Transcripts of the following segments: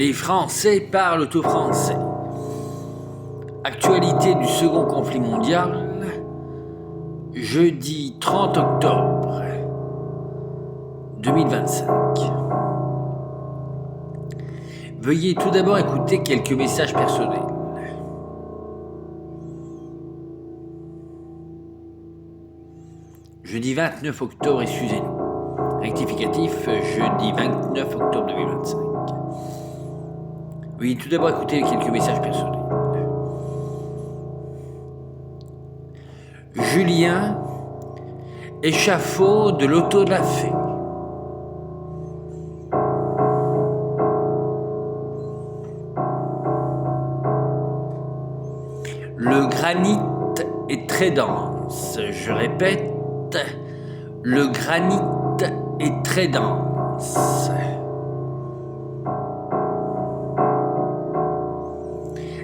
Les Français parlent au français. Actualité du second conflit mondial, jeudi 30 octobre 2025. Veuillez tout d'abord écouter quelques messages personnels. Jeudi 29 octobre, excusez-nous. Rectificatif, jeudi 29 octobre 2025. Veuillez tout d'abord écouter quelques messages personnels. Julien, échafaud de l'auto de la fée. Le granit est très dense. Je répète, le granit est très dense.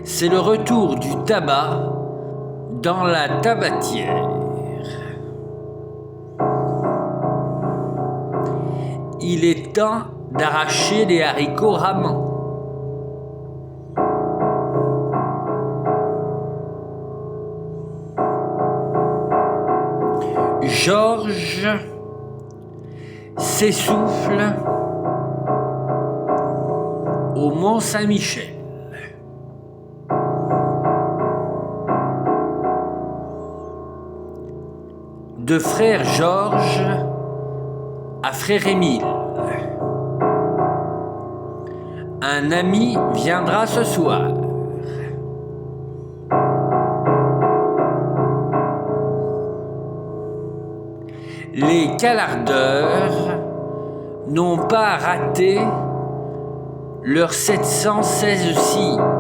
C'est le retour du tabac dans la tabatière. Il est temps d'arracher les haricots ramants. Georges s'essouffle au Mont-Saint-Michel. De frère Georges à frère Émile. Un ami viendra ce soir. Les calardeurs n'ont pas raté leurs 716 cibles.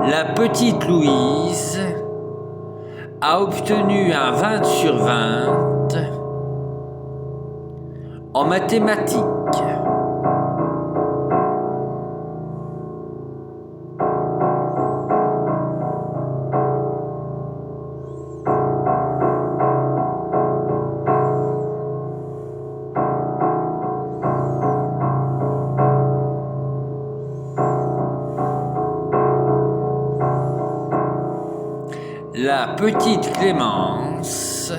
La petite Louise a obtenu un 20 sur 20 en mathématiques. La petite Clémence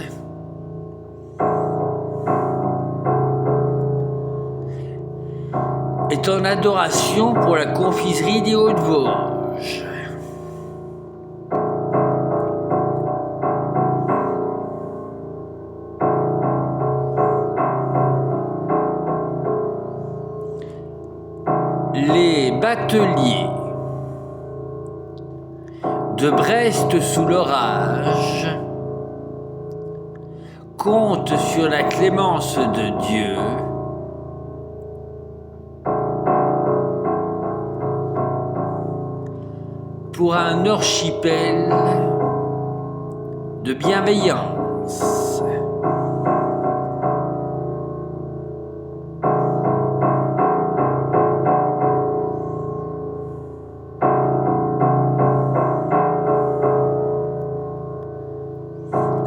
est en adoration pour la confiserie des Hauts-de-Vosges. Les bateliers de Brest sous l'orage comptent sur la clémence de Dieu pour un archipel de bienveillance.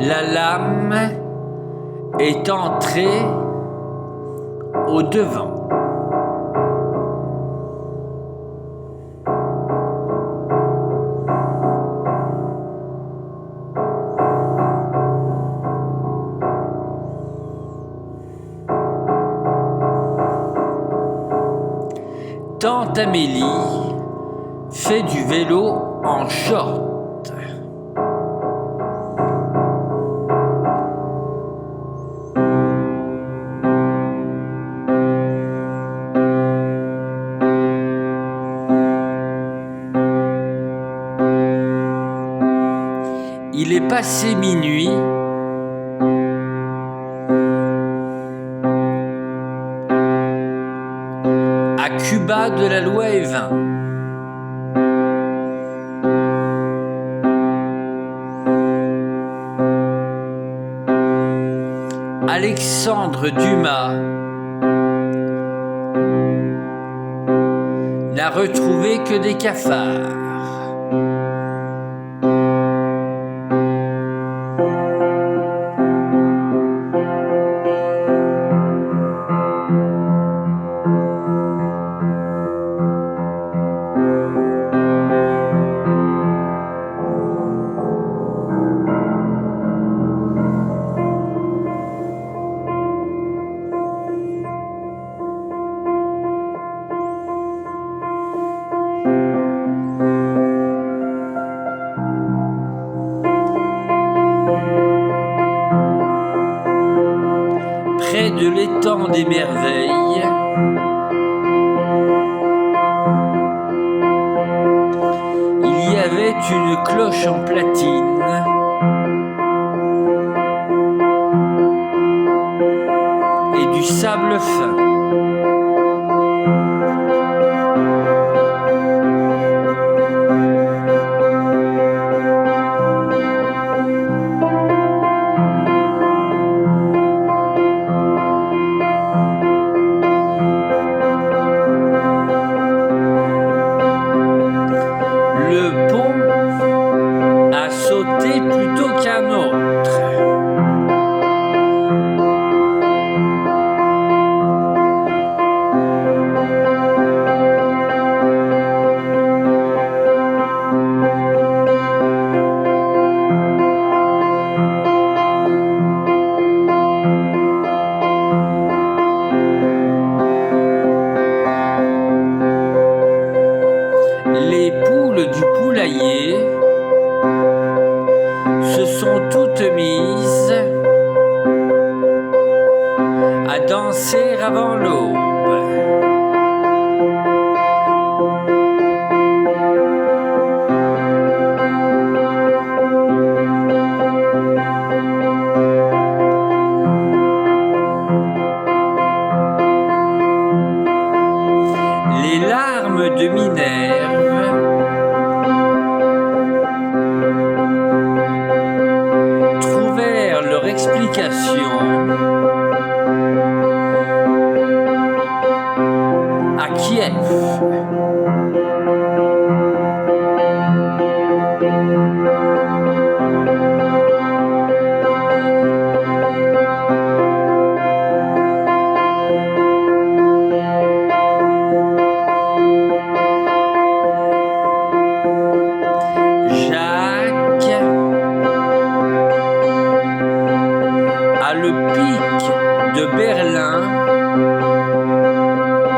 La lame est entrée au devant. Tante Amélie fait du vélo en short. Il est passé minuit. À Cuba de la loi Evin. Alexandre Dumas n'a retrouvé que des cafards. Près de l'étang des merveilles, il y avait une cloche en platine et du sable fin. Le pont a sauté plutôt qu'un autre. Les poules du poulailler se sont toutes mises à danser avant l'aube. Les larmes de Minerve trouvèrent leur explication à Kiev. Jacques a le pic de Berlin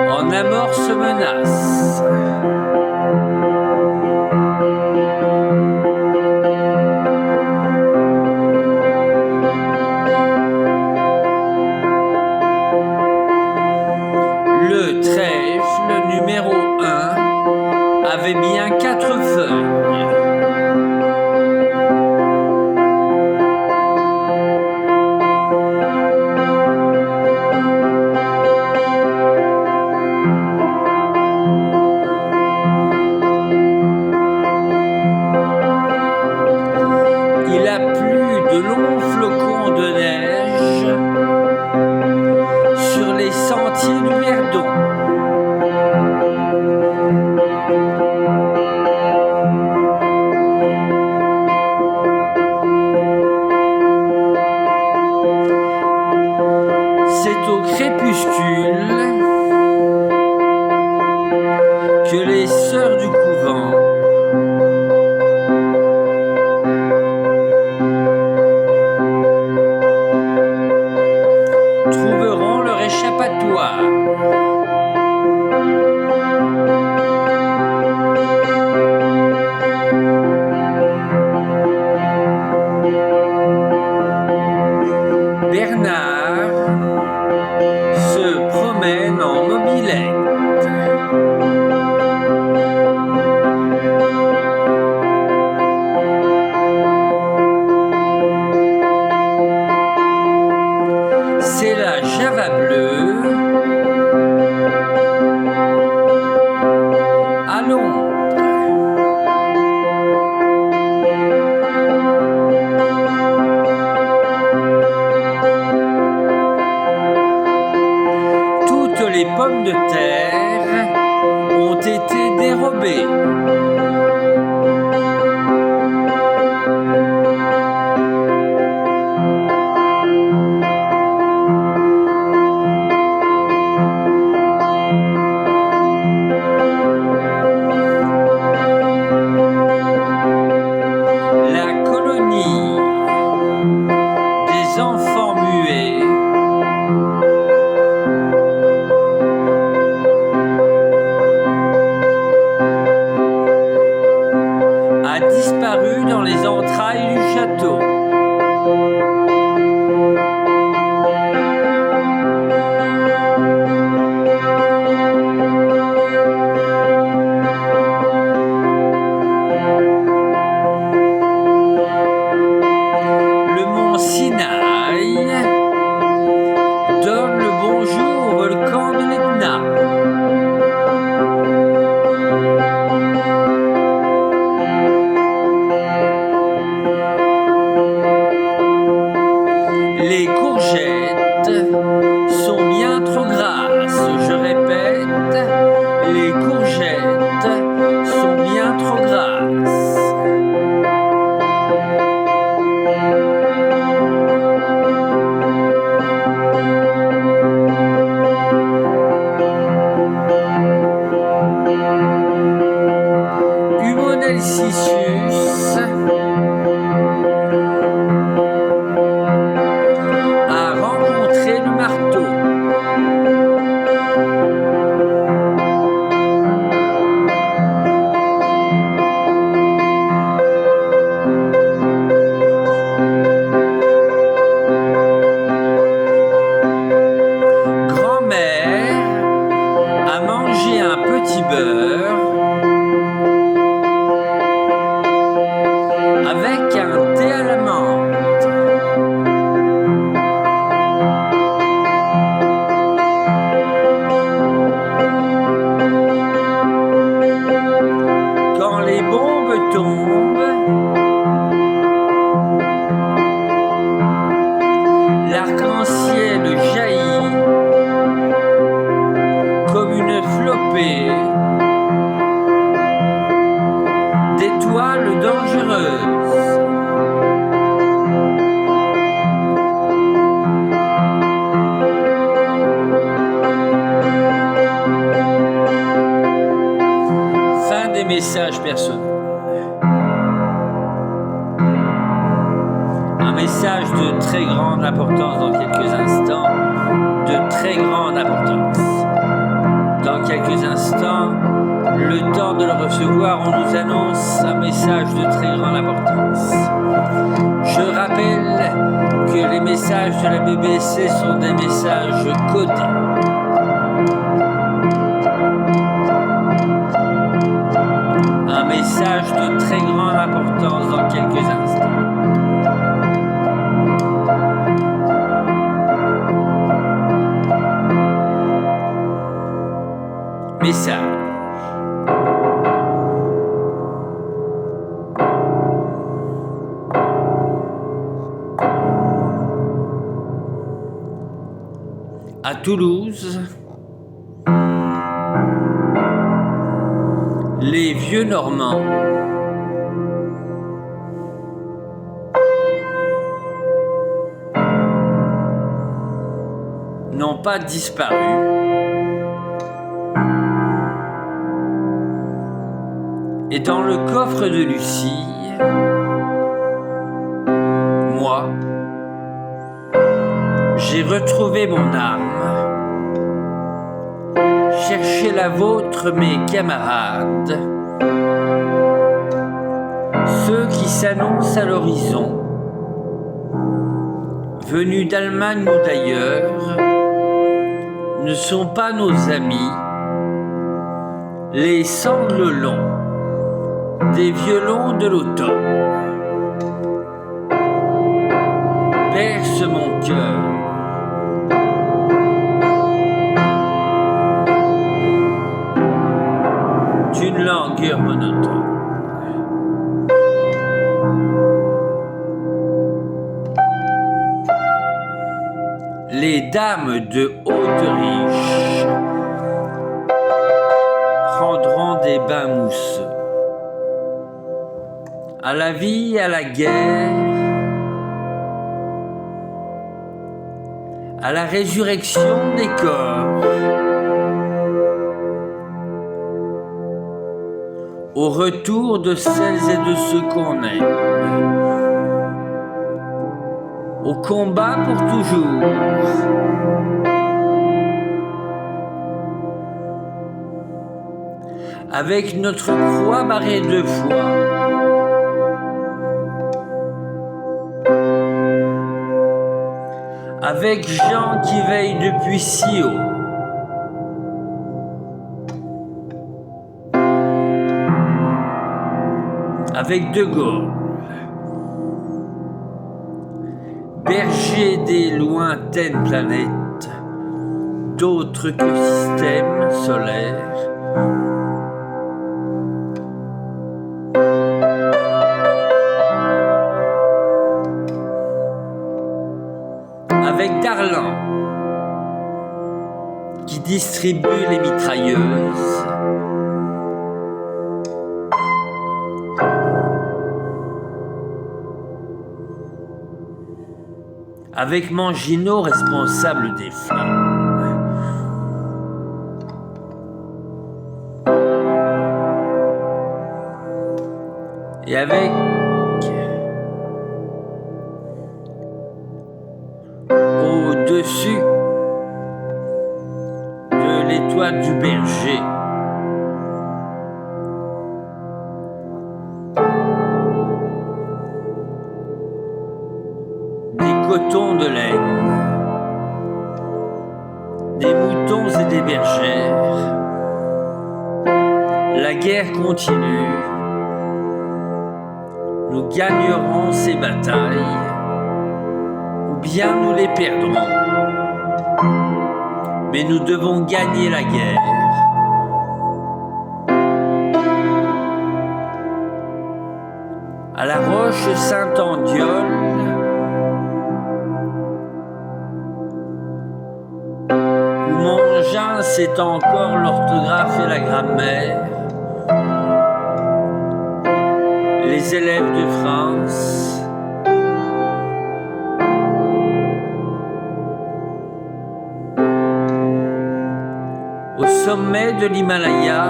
en amorce menace. Le trèfle numéro 1 avait bien 4 feuilles. Il a plu de longs flocons de neige sur les sentiers du Verdon. C'est au crépuscule que les sœurs du couvent trouveront leur échappatoire. Bernard se promène en mobilette. C'est la Java bleue à Londres. Toutes les pommes de terre ont été dérobées. La colonie des enfants muets bonjour au volcan de l'Etna. Les courgettes sont bien trop grasses. Je répète, les courgettes sont bien trop grasses. Humonelsisus a rencontré le marteau. Grand-mère a mangé un petit beurre avec un thé à la menthe. Quand les bombes tombent, l'arc-en-ciel jaillit comme une flopée d'étoiles dangereuses. Fin des messages personnels. Un message de très grande importance dans quelques instants, de très grande importance. Dans quelques instants, le temps de le recevoir, on nous annonce un message de très grande importance. Je rappelle que les messages de la BBC sont des messages codés. Un message de très grande importance dans quelques instants. Message. À Toulouse, les vieux Normands n'ont pas disparu. Et dans le coffre de Lucie, moi, j'ai retrouvé mon arme. Cherchez la vôtre, mes camarades, ceux qui s'annoncent à l'horizon, venus d'Allemagne ou d'ailleurs, ne sont pas nos amis. Les sangles longs des violons de l'automne bercent mon cœur. D'une langueur monotone. Les dames de Haute-Riche prendront des bains mousseux. À la vie, à la guerre, à la résurrection des corps, au retour de celles et de ceux qu'on aime, au combat pour toujours. Avec notre croix barrée de foi, avec Jean qui veille depuis si haut, avec De Gaulle, berger des lointaines planètes, d'autre que système solaire. Avec Darlan qui distribue les mitrailleuses. Avec Mangino, responsable des flammes. Et avec au-dessus de l'étoile du berger, des cotons de laine, des moutons et des bergères. La guerre continue. Nous gagnerons ces batailles, ou bien nous les perdrons. Mais nous devons gagner la guerre. À la roche Saint-Andiol, où Mongin sait encore l'orthographe et la grammaire, les élèves de France, au sommet de l'Himalaya,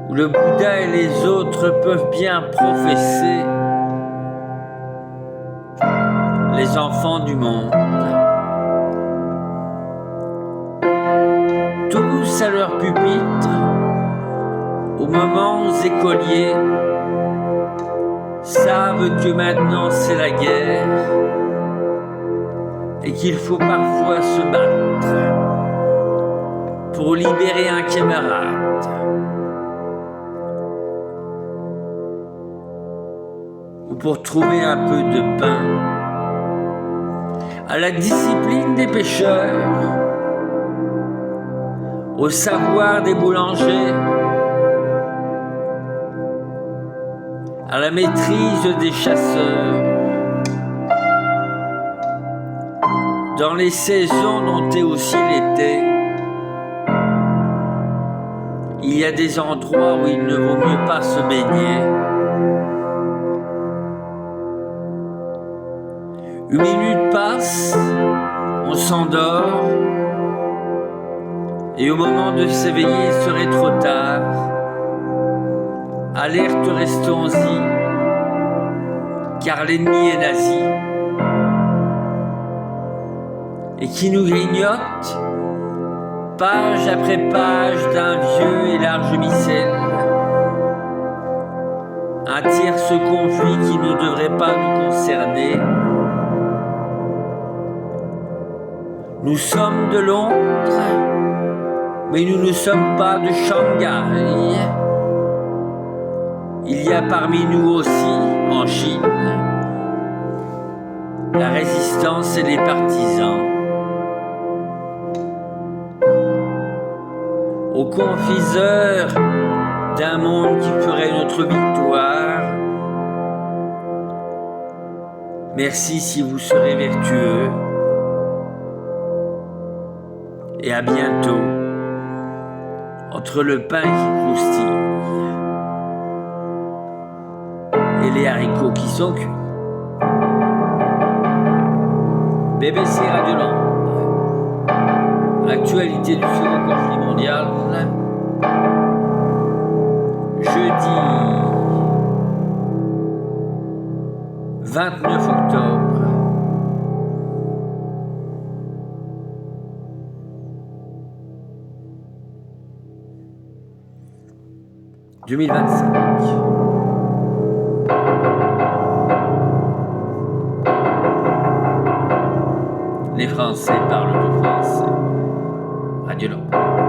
où le Bouddha et les autres peuvent bien professer, les enfants du monde, tous à leur pupitre, aux moments écoliers, savent que maintenant c'est la guerre et qu'il faut parfois se battre pour libérer un camarade. Ou pour trouver un peu de pain. À la discipline des pêcheurs, au savoir des boulangers, à la maîtrise des chasseurs, dans les saisons dont est aussi l'été, il y a des endroits où il ne vaut mieux pas se baigner. Une minute passe, on s'endort, et au moment de s'éveiller, il serait trop tard. Alerte, restons-y, car l'ennemi est nazi, et qui nous grignote, page après page d'un vieux et large missel, un tierce conflit qui ne devrait pas nous concerner. Nous sommes de Londres, mais nous ne sommes pas de Shanghai. Il y a parmi nous aussi, en Chine, la résistance et les partisans. Aux confiseurs d'un monde qui ferait notre victoire, merci si vous serez vertueux. Et à bientôt, entre le pain qui croustille et les haricots qui sont cuits. BBC Radio Londres, actualité du second conflit mondial, jeudi 29 octobre 2025. Les Français parlent au français. Radio Londres.